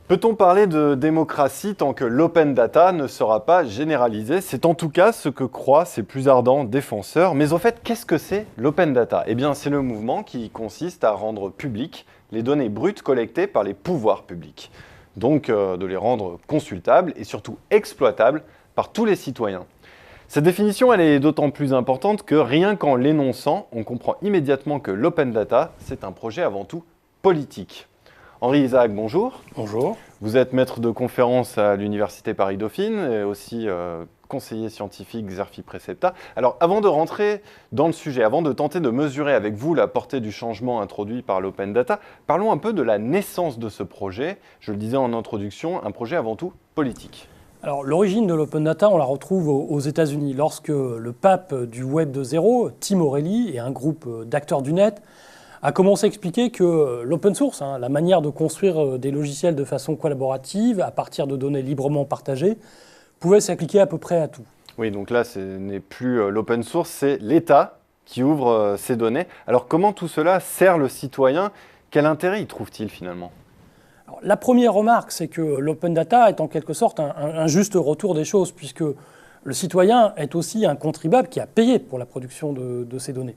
Peut-on parler de démocratie tant que l'open data ne sera pas généralisé? C'est en tout cas ce que croient ses plus ardents défenseurs. Mais au fait, qu'est-ce que c'est l'open data? Eh bien, c'est le mouvement qui consiste à rendre publiques les données brutes collectées par les pouvoirs publics. Donc, de les rendre consultables et surtout exploitables par tous les citoyens. Cette définition, elle est d'autant plus importante que rien qu'en l'énonçant, on comprend immédiatement que l'open data, c'est un projet avant tout politique. Henri Isaac, bonjour. Bonjour. Vous êtes maître de conférence à l'Université Paris-Dauphine et aussi conseiller scientifique Xerfi Precepta. Alors, avant de rentrer dans le sujet, avant de tenter de mesurer avec vous la portée du changement introduit par l'open data, parlons un peu de la naissance de ce projet. Je le disais en introduction, un projet avant tout politique. Alors, l'origine de l'open data, on la retrouve aux États-Unis, lorsque le pape du Web 2.0, Tim O'Reilly, et un groupe d'acteurs du net, a commencé à expliquer que l'open source, la manière de construire des logiciels de façon collaborative, à partir de données librement partagées, pouvait s'appliquer à peu près à tout. Oui, donc là, ce n'est plus l'open source, c'est l'État qui ouvre ces données. Alors, comment tout cela sert le citoyen? Quel intérêt y trouve-t-il finalement? Alors, la première remarque, c'est que l'open data est en quelque sorte un juste retour des choses, puisque le citoyen est aussi un contribuable qui a payé pour la production de ces données.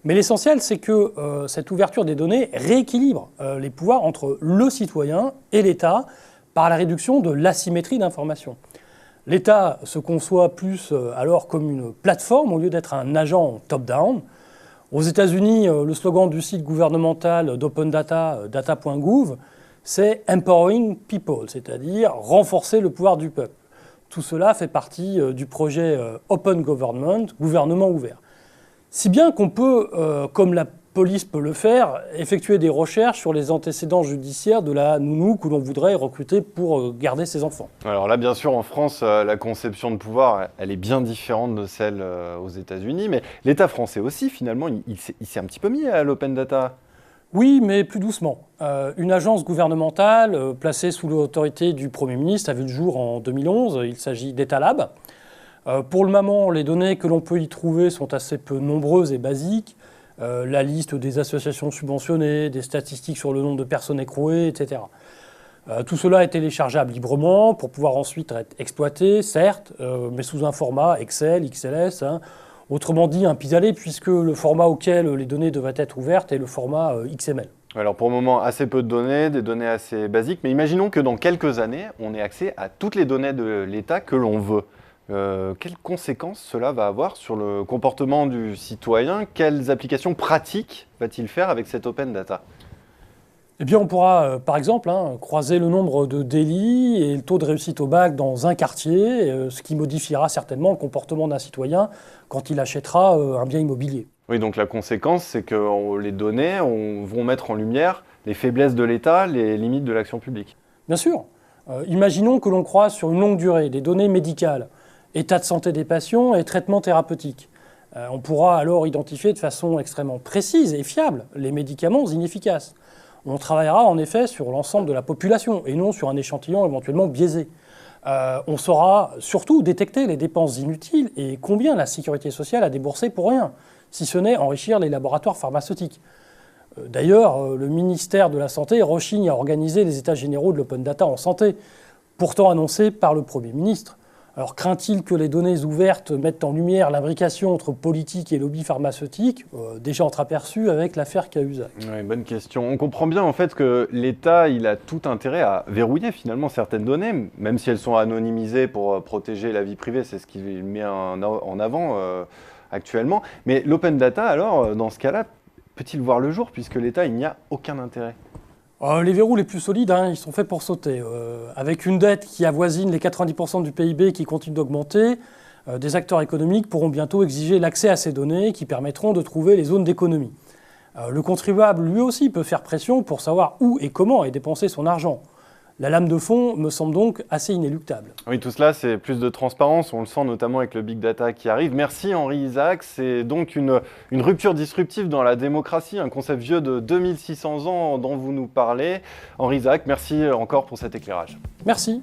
Mais l'essentiel, c'est que cette ouverture des données rééquilibre les pouvoirs entre le citoyen et l'État par la réduction de l'asymétrie d'information. L'État se conçoit plus alors comme une plateforme au lieu d'être un agent top-down. Aux États-Unis, le slogan du site gouvernemental d'open data, data.gouv, c'est « Empowering People », c'est-à-dire renforcer le pouvoir du peuple. Tout cela fait partie du projet Open Government, gouvernement ouvert. Si bien qu'on peut, comme la police peut le faire, effectuer des recherches sur les antécédents judiciaires de la nounou que l'on voudrait recruter pour garder ses enfants. Alors là, bien sûr, en France, la conception de pouvoir, elle est bien différente de celle aux États-Unis, mais l'État français aussi, finalement, il s'est un petit peu mis à l'open data. Oui, mais plus doucement. Une agence gouvernementale placée sous l'autorité du Premier ministre a vu le jour en 2011. Il s'agit d'Etalab. Pour le moment, les données que l'on peut y trouver sont assez peu nombreuses et basiques. La liste des associations subventionnées, des statistiques sur le nombre de personnes écrouées, etc. Tout cela est téléchargeable librement pour pouvoir ensuite être exploité, certes, mais sous un format Excel, XLS. Autrement dit, un pis-aller, puisque le format auquel les données devraient être ouvertes est le format XML. Alors pour le moment, assez peu de données, des données assez basiques, mais imaginons que dans quelques années, on ait accès à toutes les données de l'État que l'on veut. Quelles conséquences cela va avoir sur le comportement du citoyen? Quelles applications pratiques va-t-il faire avec cette open data? Eh bien, on pourra, par exemple, croiser le nombre de délits et le taux de réussite au bac dans un quartier, ce qui modifiera certainement le comportement d'un citoyen quand il achètera un bien immobilier. Oui, donc la conséquence, c'est que les données vont mettre en lumière les faiblesses de l'État, les limites de l'action publique. Bien sûr. Imaginons que l'on croise sur une longue durée des données médicales, état de santé des patients et traitement thérapeutique. On pourra alors identifier de façon extrêmement précise et fiable les médicaments inefficaces. On travaillera en effet sur l'ensemble de la population et non sur un échantillon éventuellement biaisé. On saura surtout détecter les dépenses inutiles et combien la sécurité sociale a déboursé pour rien, si ce n'est enrichir les laboratoires pharmaceutiques. D'ailleurs, le ministère de la Santé rechigne à organiser les états généraux de l'open data en santé, pourtant annoncés par le Premier ministre. Alors craint-il que les données ouvertes mettent en lumière l'imbrication entre politique et lobby pharmaceutique, déjà entreaperçue avec l'affaire Cahuzac? Oui, bonne question. On comprend bien en fait que l'État il a tout intérêt à verrouiller finalement certaines données, même si elles sont anonymisées pour protéger la vie privée, c'est ce qu'il met en avant actuellement. Mais l'open data alors, dans ce cas-là, peut-il voir le jour puisque l'État il n'y a aucun intérêt? Les verrous les plus solides, ils sont faits pour sauter. Avec une dette qui avoisine les 90% du PIB qui continue d'augmenter, des acteurs économiques pourront bientôt exiger l'accès à ces données qui permettront de trouver les zones d'économie. Le contribuable, lui aussi, peut faire pression pour savoir où et comment est dépensé son argent. La lame de fond me semble donc assez inéluctable. Oui, tout cela, c'est plus de transparence. On le sent notamment avec le big data qui arrive. Merci Henri Isaac. C'est donc une rupture disruptive dans la démocratie, un concept vieux de 2600 ans dont vous nous parlez. Henri Isaac, merci encore pour cet éclairage. Merci.